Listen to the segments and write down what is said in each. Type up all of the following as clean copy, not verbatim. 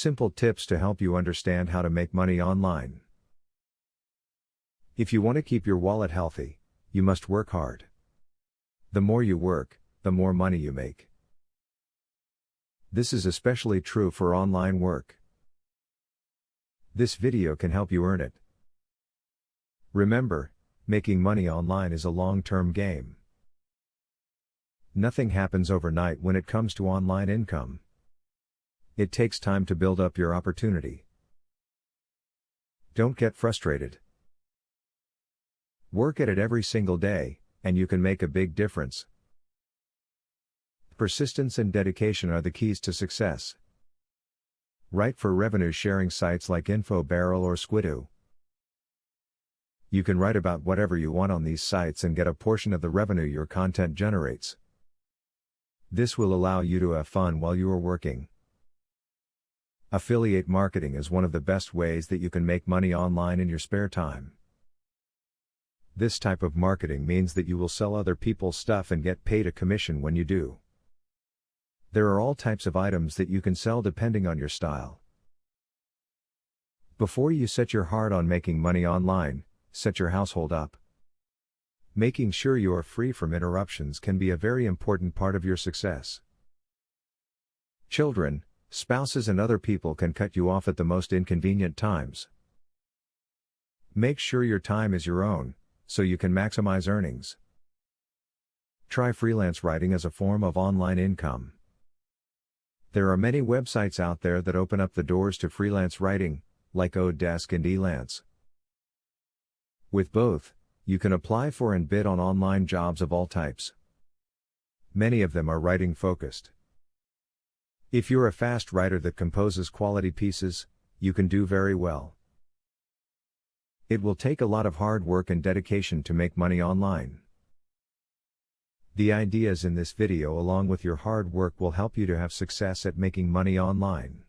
Simple tips to help you understand how to make money online. If you want to keep your wallet healthy, you must work hard. The more you work, the more money you make. This is especially true for online work. This video can help you earn it. Remember, making money online is a long-term game. Nothing happens overnight when it comes to online income. It takes time to build up your opportunity. Don't get frustrated. Work at it every single day, and you can make a big difference. Persistence and dedication are the keys to success. Write for revenue-sharing sites like InfoBarrel or Squidoo. You can write about whatever you want on these sites and get a portion of the revenue your content generates. This will allow you to have fun while you are working. Affiliate marketing is one of the best ways that you can make money online in your spare time. This type of marketing means that you will sell other people's stuff and get paid a commission when you do. There are all types of items that you can sell depending on your style. Before you set your heart on making money online, set your household up. Making sure you are free from interruptions can be a very important part of your success. Children, spouses and other people can cut you off at the most inconvenient times. Make sure your time is your own, so you can maximize earnings. Try freelance writing as a form of online income. There are many websites out there that open up the doors to freelance writing, like Odesk and Elance. With both, you can apply for and bid on online jobs of all types. Many of them are writing focused. If you're a fast writer that composes quality pieces, you can do very well. It will take a lot of hard work and dedication to make money online. The ideas in this video along with your hard work will help you to have success at making money online.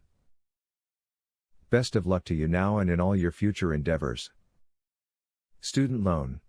Best of luck to you now and in all your future endeavors. Student loan,